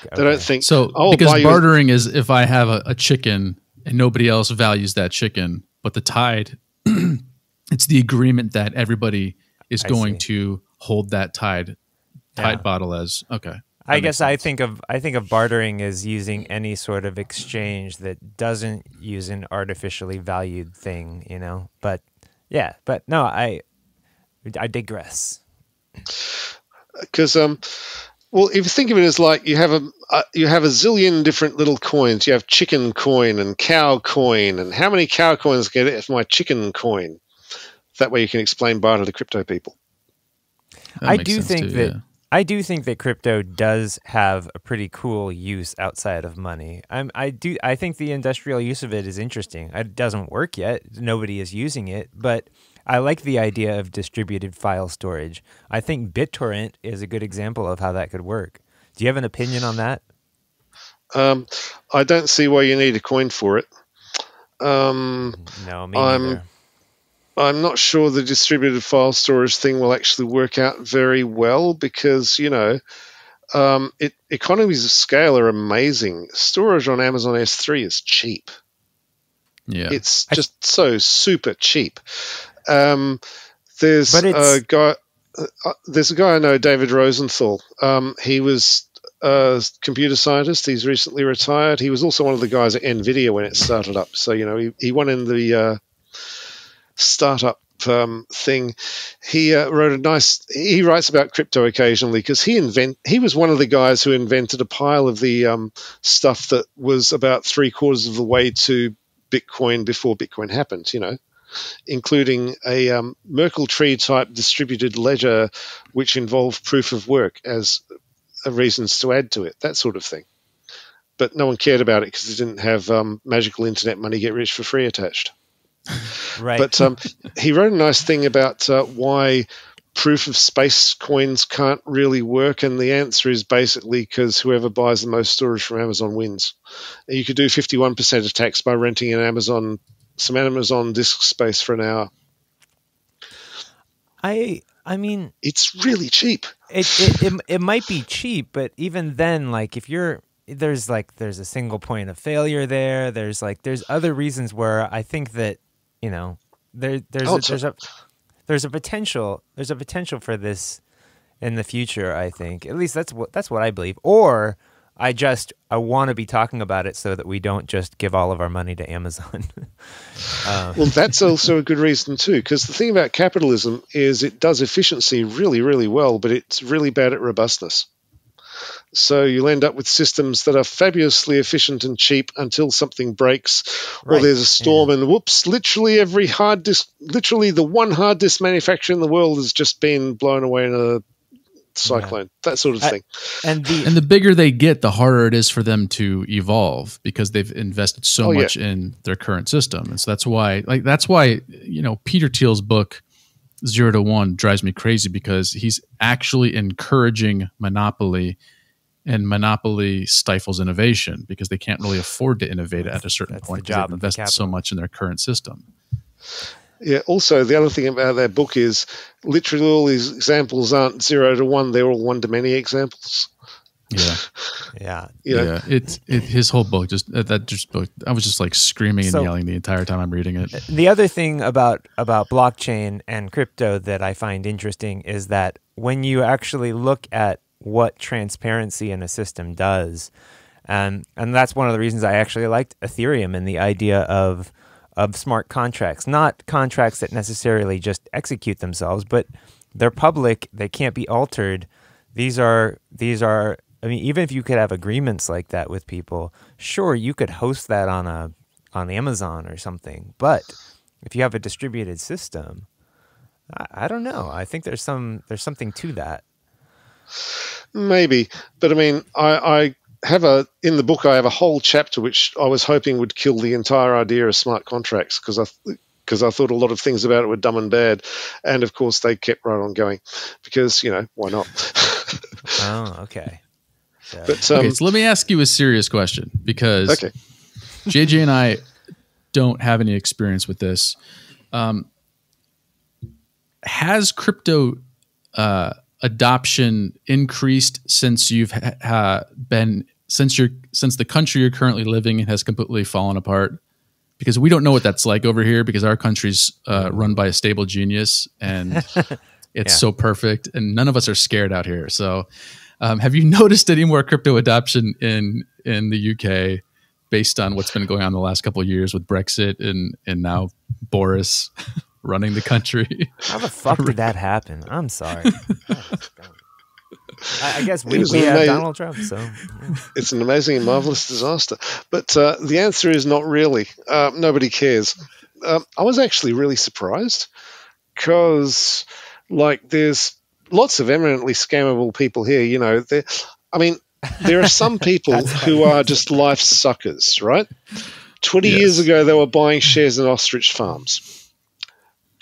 Okay. They don't think so. Because bartering is if I have a chicken and nobody else values that chicken, but the Tide, it's the agreement that everybody is going to hold that Tide bottle as okay. I guess I think of bartering as using any sort of exchange that doesn't use an artificially valued thing, But no, I digress. Because well, if you think of it as like you have a zillion different little coins. You have chicken coin and cow coin, and how many cow coins get it for my chicken coin? That way you can explain barter to crypto people. I do think that crypto does have a pretty cool use outside of money. I think the industrial use of it is interesting. It doesn't work yet. Nobody is using it, but I like the idea of distributed file storage. I think BitTorrent is a good example of how that could work. Do you have an opinion on that? I don't see why you need a coin for it. No, me neither. I'm not sure the distributed file storage thing will actually work out very well because, economies of scale are amazing. Storage on Amazon S3 is cheap. Yeah. It's just so super cheap. There's a guy I know, David Rosenthal. He was a computer scientist. He's recently retired. He was also one of the guys at NVIDIA when it started up. So, he won in the startup thing. He he writes about crypto occasionally because he was one of the guys who invented a pile of the stuff that was about 3/4 of the way to Bitcoin before Bitcoin happened, including a Merkle tree type distributed ledger which involved proof of work as reasons to add to it, that sort of thing. But no one cared about it because it didn't have magical internet money get rich for free attached. Right. But he wrote a nice thing about why proof of space coins can't really work, and the answer is basically because whoever buys the most storage from Amazon wins. You could do 51% of tax by renting some Amazon disk space for an hour. I mean, it's really cheap. It might be cheap, but even then, like if there's a single point of failure there. There's other reasons where I think that there's a potential for this in the future. I think at least that's what I believe. Or I want to be talking about it so that we don't just give all of our money to Amazon. Well, that's also a good reason too, because the thing about capitalism is it does efficiency really, really well, but it's really bad at robustness. So you'll end up with systems that are fabulously efficient and cheap until something breaks, or there's a storm, and whoops, literally the one hard disk manufacturer in the world has just been blown away in a cyclone, that sort of thing. And the bigger they get, the harder it is for them to evolve because they've invested so much in their current system. And so that's why Peter Thiel's book 0 to 1 drives me crazy, because he's actually encouraging monopoly, and monopoly stifles innovation because they can't really afford to innovate at a certain point because they've invested so much in their current system. Yeah. Also, the other thing about that book is literally all these examples aren't 0 to 1; they're all 1 to many examples. Yeah. His whole book I was just like screaming and yelling the entire time I'm reading it. The other thing about blockchain and crypto that I find interesting is that when you actually look at what transparency in a system does, and that's one of the reasons I actually liked Ethereum and the idea of smart contracts, not contracts that necessarily just execute themselves, but they're public, they can't be altered. These are I mean, even if you could have agreements like that with people, sure, you could host that on Amazon or something. But if you have a distributed system, I don't know. I think there's something to that. Maybe, but I mean, I have in the book I have a whole chapter which I was hoping would kill the entire idea of smart contracts, because I thought a lot of things about it were dumb and bad, and of course they kept right on going because why not? Oh, okay. But so let me ask you a serious question, because JJ and I don't have any experience with this. Has crypto adoption increased since you've since the country you're currently living in has completely fallen apart? Because we don't know what that's like over here, because our country's run by a stable genius, and it's so perfect, and none of us are scared out here. So have you noticed any more crypto adoption in the UK based on what's been going on the last couple of years with Brexit and now Boris running the country? How the fuck did that happen? I'm sorry. I guess we have Donald Trump, so it's an amazing and marvelous disaster. But the answer is not really. Nobody cares. I was actually really surprised, because there's lots of eminently scammable people here. There are some people who are just life suckers, right? 20 years ago, they were buying shares in ostrich farms.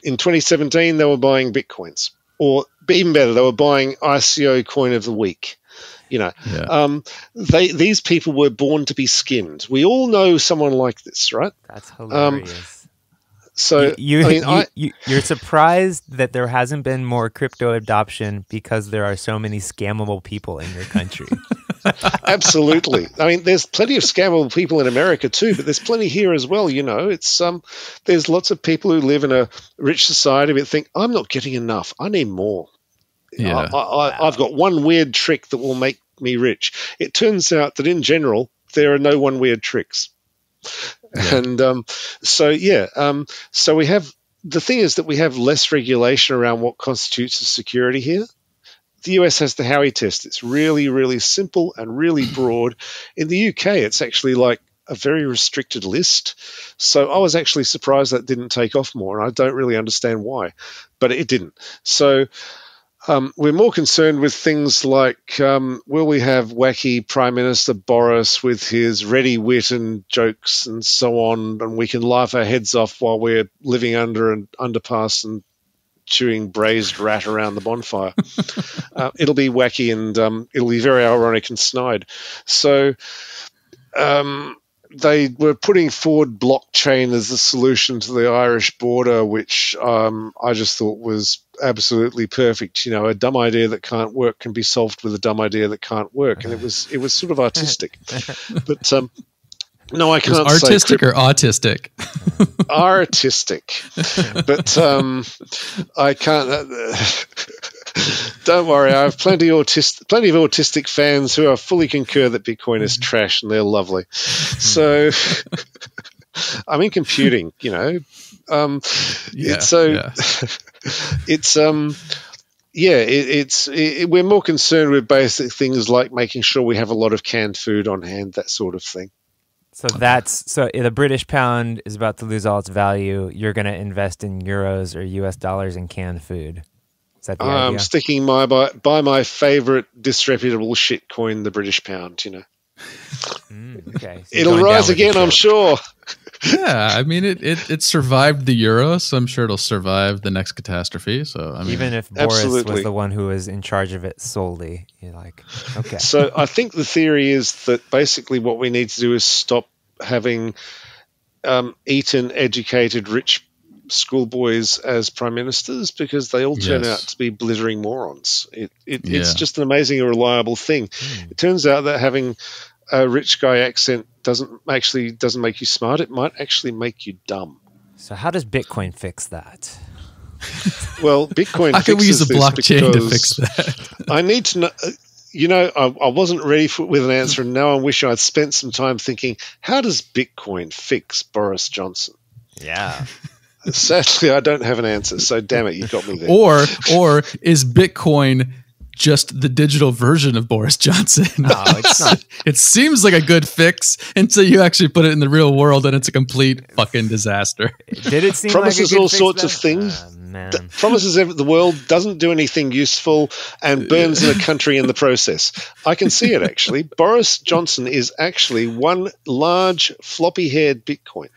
In 2017, they were buying Bitcoins. Or even better, they were buying ICO coin of the week. These people were born to be skinned. We all know someone like this, right? That's hilarious. So you're surprised that there hasn't been more crypto adoption because there are so many scammable people in your country. Absolutely. I mean, there's plenty of scammable people in America too, but there's plenty here as well. It's there's lots of people who live in a rich society but think, I'm not getting enough. I need more. Yeah. I've got one weird trick that will make me rich. It turns out that in general, there are no one weird tricks. Yeah. And so we have, the thing is that we have less regulation around what constitutes a security here. The US has the Howey test. It's really, really simple and really broad. In the UK, it's actually like a very restricted list. So I was actually surprised that didn't take off more, and I don't really understand why, but it didn't. So we're more concerned with things like, will we have wacky Prime Minister Boris with his ready wit and jokes and so on, and we can laugh our heads off while we're living under an underpass and chewing braised rat around the bonfire. It'll be wacky, and it'll be very ironic and snide. So they were putting forward blockchain as the solution to the Irish border, which I just thought was absolutely perfect. A dumb idea that can't work can be solved with a dumb idea that can't work, and it was sort of artistic. But No, I can't say artistic or autistic. Artistic, but I can't. Don't worry, I have plenty of autistic fans who are fully concur that Bitcoin is trash and they're lovely. So I'm in computing, you know. We're more concerned with basic things like making sure we have a lot of canned food on hand, that sort of thing. So the British pound is about to lose all its value. You're going to invest in euros or US dollars in canned food. Is that the idea? I'm sticking by my favorite disreputable shitcoin, the British pound, you know. Okay. So it'll rise again, I'm sure. Yeah, I mean, it survived the euro, so I'm sure it'll survive the next catastrophe. So I mean, even if Boris was the one who was in charge of it solely, you're like, okay. So I think the theory is that basically what we need to do is stop having Eton educated rich schoolboys as prime ministers, because they all turn out to be blithering morons. It's just an amazing and reliable thing. It turns out that having a rich guy accent doesn't make you smart. It might actually make you dumb. So how does Bitcoin fix that? Well, Bitcoin. How can we use a blockchain to fix that? I need to know. You know, I wasn't ready with an answer, and now I'm wishing I'd spent some time thinking, how does Bitcoin fix Boris Johnson? Yeah. Sadly, I don't have an answer, so damn it, you got me there. Or is Bitcoin just the digital version of Boris Johnson? No, it's not. It seems like a good fix until you actually put it in the real world, and it's a complete fucking disaster. Did it seem promises like a good all fix sorts then? of things? Man. Promises the world, doesn't do anything useful, and burns the country in the process. I can see it, actually. Boris Johnson is actually one large floppy-haired Bitcoin.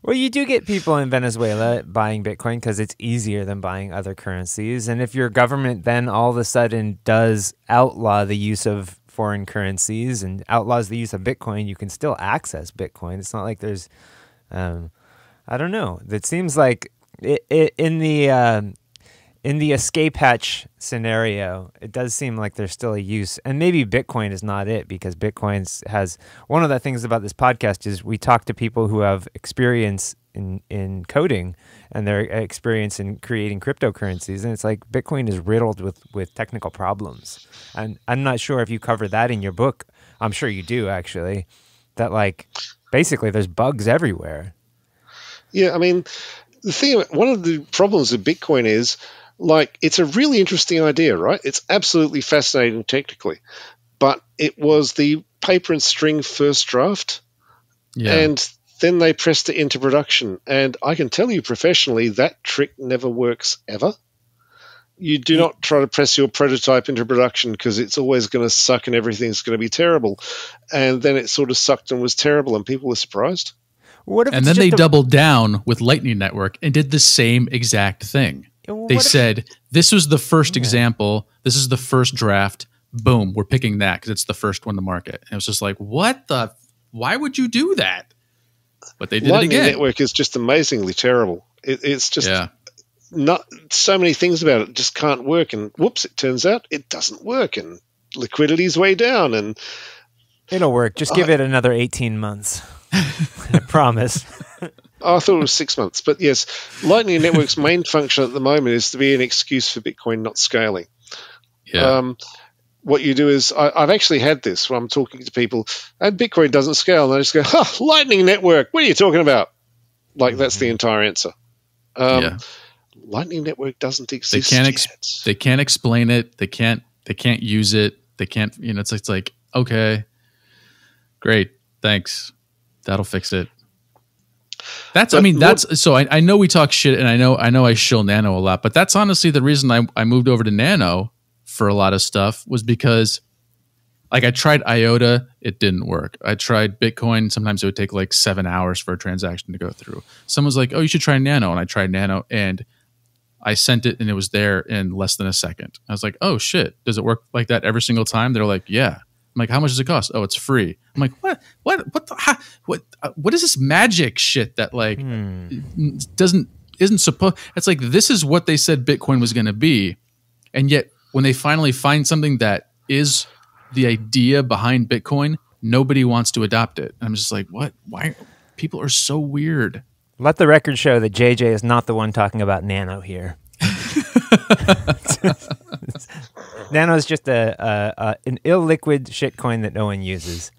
Well, you do get people in Venezuela buying Bitcoin because it's easier than buying other currencies. And if your government then all of a sudden does outlaw the use of foreign currencies and outlaws the use of Bitcoin, you can still access Bitcoin. It's not like there's, I don't know. It seems like in the escape hatch scenario, it does seem like there's still a use. And maybe Bitcoin is not it, because Bitcoin has, one of the things about this podcast is we talk to people who have experience in coding and their experience in creating cryptocurrencies. And it's like Bitcoin is riddled with technical problems. And I'm not sure if you cover that in your book. I'm sure you do, actually, that like basically there's bugs everywhere. Yeah, I mean, one of the problems with Bitcoin is, like, it's a really interesting idea, right? It's absolutely fascinating technically, but it was the paper and string first draft, and then they pressed it into production. And I can tell you professionally that trick never works ever. You do not try to press your prototype into production, because it's always going to suck and everything's going to be terrible. And then it sort of sucked and was terrible, and people were surprised. And then they doubled down with Lightning Network and did the same exact thing. They said, this was the first example. This is the first draft. Boom, we're picking that because it's the first one to market. And it was just like, why would you do that? But they did Lightning it again. Network is just amazingly terrible. It's just not so many things about it just can't work. And whoops, it turns out it doesn't work. And liquidity's way down. And it'll work. Just give it another 18 months. I promise. I thought it was 6 months. But yes, Lightning Network's main function at the moment is to be an excuse for Bitcoin not scaling. Yeah. What you do is, I've actually had this when I'm talking to people, and Bitcoin doesn't scale. And they just go, Lightning Network, what are you talking about? Like, that's the entire answer. Lightning Network doesn't exist yet. They can't explain it. They can't use it. They can't, it's like, okay, great, thanks. That'll fix it. So I know we talk shit, and I know I shill Nano a lot, but that's honestly the reason I moved over to Nano for a lot of stuff, was because, like, I tried IOTA, it didn't work. I tried Bitcoin, sometimes it would take like 7 hours for a transaction to go through. Someone was like, oh, you should try Nano, and I tried Nano, and I sent it, and it was there in less than a second. I was like, oh shit, does it work like that every single time? They're like, yeah. I'm like, how much does it cost? Oh, it's free. I'm like, what is this magic shit that like isn't supposed? It's like, this is what they said Bitcoin was going to be, and yet when they finally find something that is the idea behind Bitcoin, nobody wants to adopt it. I'm just like, what? Why? People are so weird. Let the record show that JJ is not the one talking about Nano here. Nano is just an illiquid shitcoin that no one uses.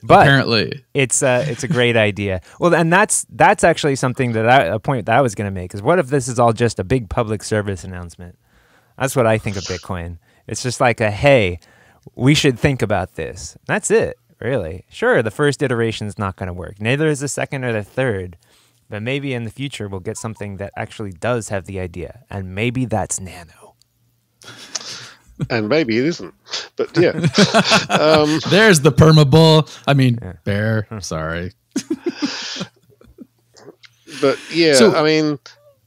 But apparently, it's a great idea. Well, and that's actually something a point that I was going to make is what if this is all just a big public service announcement? That's what I think of Bitcoin. It's just like hey, we should think about this. That's it, really. Sure, the first iteration is not going to work. Neither is the second or the third. But maybe in the future we'll get something that actually does have the idea, and maybe that's Nano. And maybe it isn't. But yeah. There's the permabull. I mean, bear. Sorry. But yeah, I mean,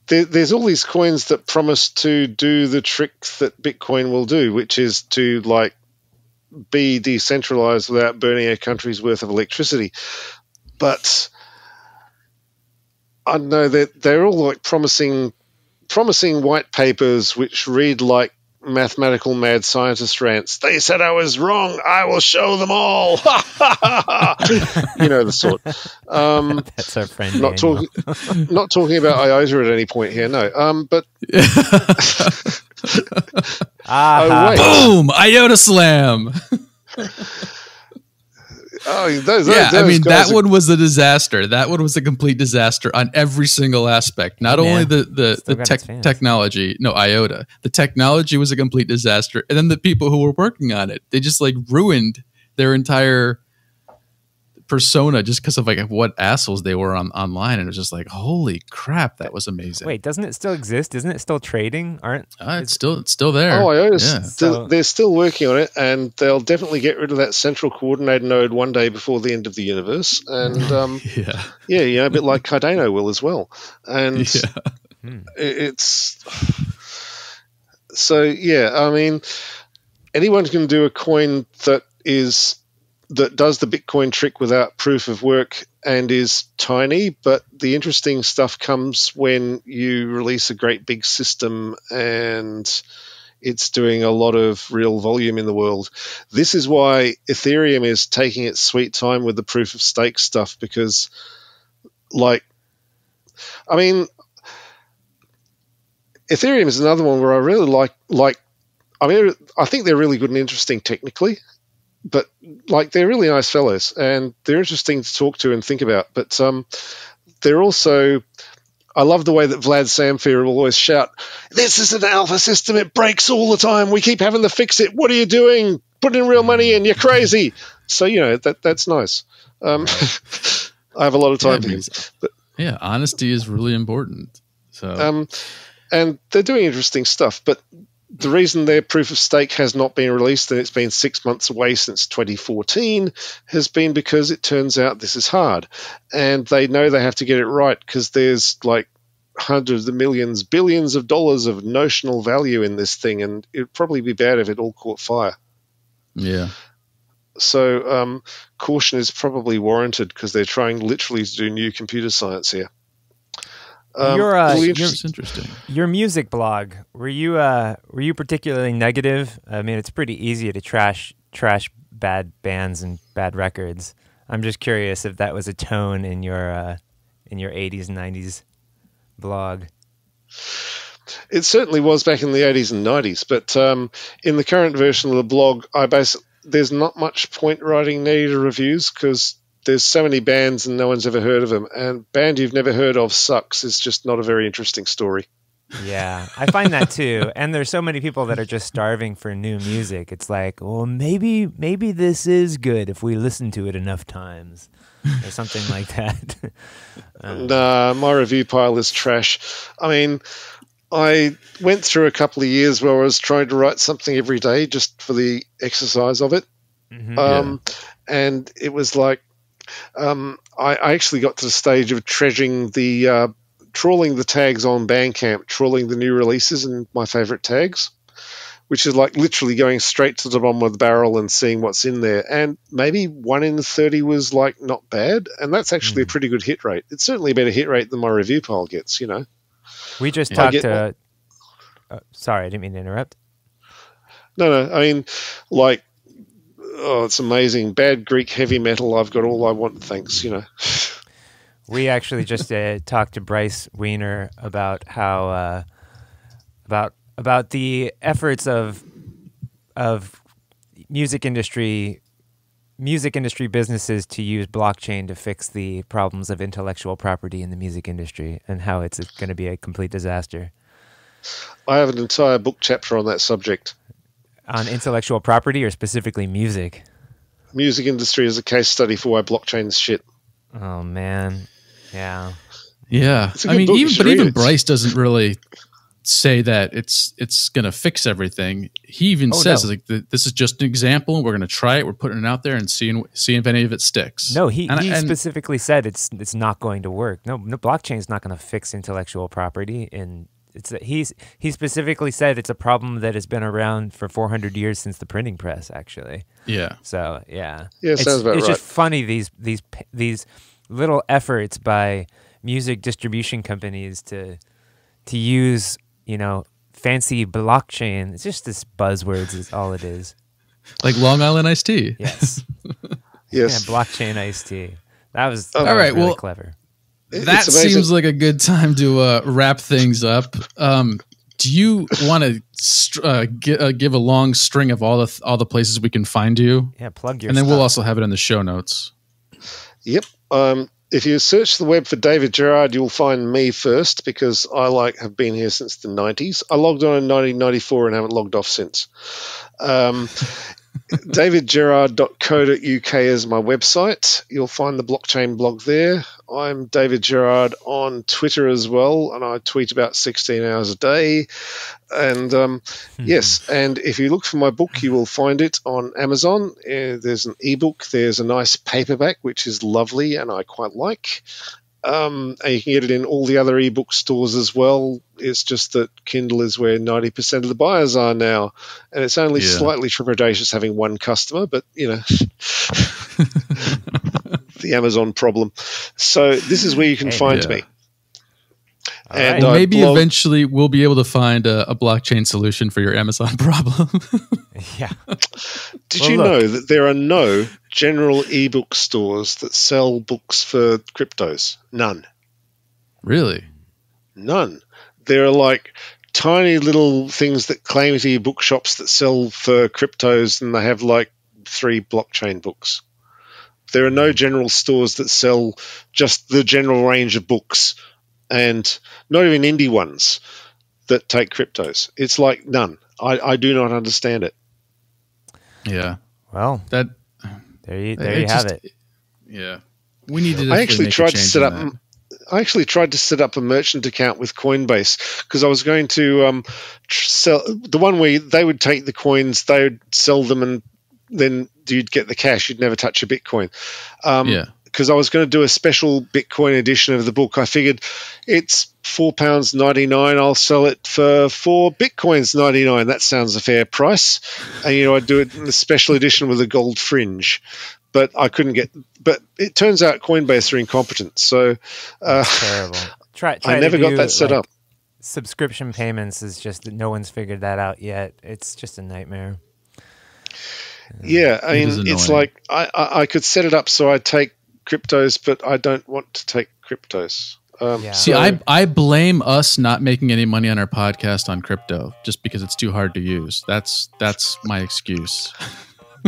there's all these coins that promise to do the trick that Bitcoin will do, which is to like be decentralized without burning a country's worth of electricity. But I know that they're all like promising white papers which read like mathematical mad scientist rants. They said I was wrong. I will show them all. You know the sort. That's our friend. Not talking about IOTA at any point here. No. But boom! IOTA slam. That one was a disaster. That one was a complete disaster on every single aspect. Not only the technology, no, IOTA. The technology was a complete disaster. And then the people who were working on it, they just like ruined their entire persona just because of like what assholes they were online. And it was just like, holy crap, that was amazing. Wait, doesn't it still exist? Isn't it still trading? It's still there. Oh, IOTA, they're still working on it, and they'll definitely get rid of that central coordinator node one day before the end of the universe. And a bit like Cardano will as well. And it's so I mean, anyone can do a coin that does the Bitcoin trick without proof of work and is tiny, but the interesting stuff comes when you release a great big system and it's doing a lot of real volume in the world. This is why Ethereum is taking its sweet time with the proof of stake stuff, because Ethereum is another one where I really like I think they're really good and interesting technically, but like they're really nice fellows and they're interesting to talk to and think about. But they're also, I love the way that Vlad Samfier will always shout, "This is an alpha system. It breaks all the time. We keep having to fix it. What are you doing? Put in real money in. You're crazy." So that's nice. I have a lot of time for him. But, honesty is really important. So and they're doing interesting stuff, but the reason their proof of stake has not been released and it's been 6 months away since 2014 has been because it turns out this is hard. And they know they have to get it right because there's like hundreds of millions, billions of dollars of notional value in this thing, and it'd probably be bad if it all caught fire. Yeah. So caution is probably warranted because they're trying literally to do new computer science here. It's interesting. Your music blog, were you particularly negative? I mean, it's pretty easy to trash bad bands and bad records. I'm just curious if that was a tone in your 80s and 90s blog. It certainly was back in the 80s and 90s, but in the current version of the blog, there's not much point writing negative reviews because there's so many bands and no one's ever heard of them. And band you've never heard of sucks is just not a very interesting story. Yeah, I find that too. And there's so many people that are just starving for new music. It's like, well, maybe this is good if we listen to it enough times or something like that. Nah, my review pile is trash. I mean, I went through a couple of years where I was trying to write something every day just for the exercise of it. Mm-hmm. And it was like, I actually got to the stage of trawling the tags on Bandcamp, trawling the new releases and my favorite tags, which is like literally going straight to the bottom of the barrel and seeing what's in there. And maybe 1 in 30 was like not bad. And that's actually a pretty good hit rate. It's certainly a better hit rate than my review pile gets, We just talked to... sorry, I didn't mean to interrupt. No. I mean, like... Oh, it's amazing. Bad Greek heavy metal. I've got all I want, thanks. We actually just talked to Bryce Wiener about how about the efforts of music industry businesses to use blockchain to fix the problems of intellectual property in the music industry, and how it's going to be a complete disaster. I have an entire book chapter on that subject. On intellectual property, or specifically music? Music industry is a case study for why blockchain's shit. Oh man, yeah. I mean, even Bryce doesn't really say that it's going to fix everything. He even says like this is just an example. We're going to try it. We're putting it out there and seeing if any of it sticks. No, he specifically said it's not going to work. No, blockchain's not going to fix intellectual property. And he specifically said it's a problem that has been around for 400 years since the printing press. Actually, yeah. So yeah, sounds about right. It's just funny these little efforts by music distribution companies to use, fancy blockchain. It's just this buzzwords is all it is. Like Long Island iced tea. Yes. Yes. Yeah, blockchain iced tea. That was all right. Really well, clever. That seems like a good time to wrap things up. Do you want to give a long string of all the places we can find you? Yeah, plug your and then stuff. We'll also have it in the show notes. Yep. If you search the web for David Gerard, you'll find me first, because I have been here since the 90s. I logged on in 1994 and haven't logged off since. davidgerard.co.uk is my website. You'll find the blockchain blog there. I'm David Gerard on Twitter as well, and I tweet about 16 hours a day. And yes, and if you look for my book, you will find it on Amazon. There's an ebook. There's a nice paperback, which is lovely and I quite like. And you can get it in all the other ebook stores as well. It's just that Kindle is where 90% of the buyers are now, and it's only slightly trepidatious having one customer, but the Amazon problem. So this is where you can find me. And maybe eventually we'll be able to find a blockchain solution for your Amazon problem. Yeah. Did you know that there are no general ebook stores that sell books for cryptos? None. Really? None. There are like tiny little things that claim to be bookshops that sell for cryptos, and they have like 3 blockchain books. There are no general stores that sell just the general range of books, and not even indie ones that take cryptos. It's like none. I do not understand it. Yeah. Well, there you have it. Yeah. We need to. I actually tried to set up a merchant account with Coinbase, because I was going to sell the one where they would take the coins, they would sell them, and then you'd get the cash. You'd never touch a Bitcoin. Because I was going to do a special Bitcoin edition of the book. I figured it's £4.99. I'll sell it for 4 Bitcoins 99. That sounds a fair price. And I'd do it in a special edition with a gold fringe. But I couldn't get. But it turns out Coinbase are incompetent. So terrible. I never got that set up. Subscription payments is just that no one's figured that out yet. It's just a nightmare. Yeah, I mean, it's like I could set it up so I take cryptos, but I don't want to take cryptos. See, I blame us not making any money on our podcast on crypto just because it's too hard to use. That's my excuse.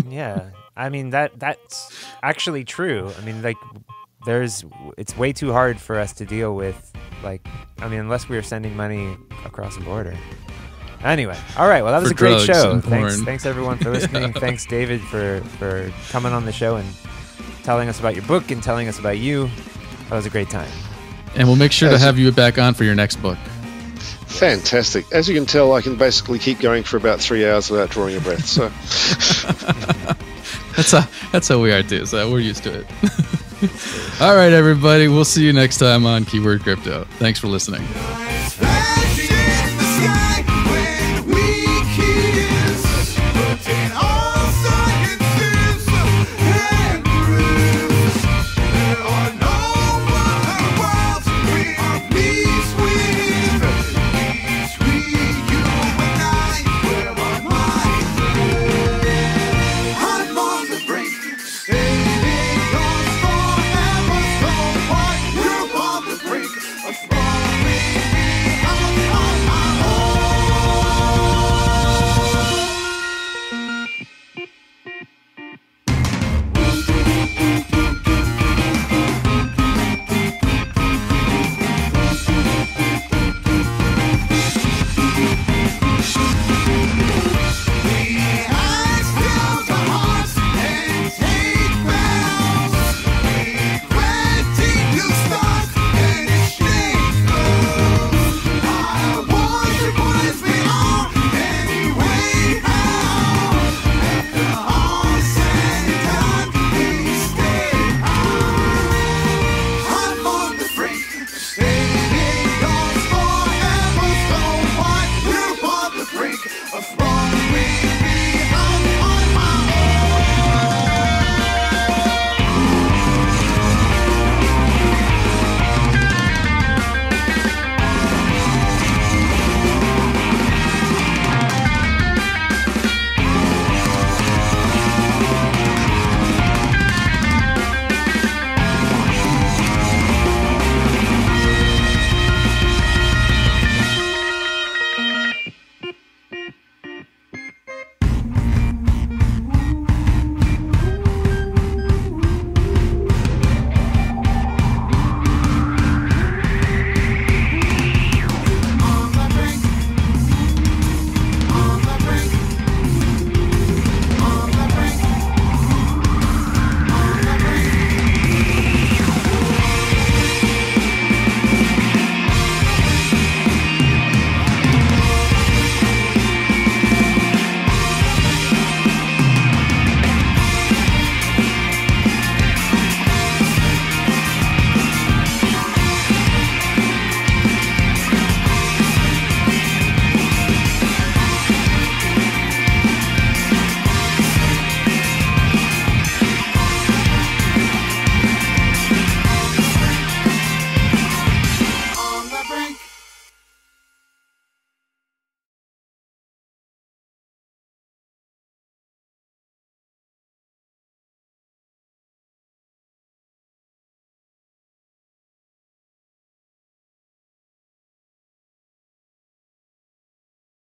Yeah, I mean that's actually true. I mean, like, it's way too hard for us to deal with. Like, I mean, unless we were sending money across the border. Anyway, all right. Well, that was a great show. Thanks everyone for listening. Thanks, David, for coming on the show and telling us about your book and telling us about you. That was a great time. And we'll make sure to have you back on for your next book. Fantastic. As you can tell, I can basically keep going for about 3 hours without drawing a breath. So that's how we are too. So we're used to it. All right, everybody. We'll see you next time on Keyword Crypto. Thanks for listening.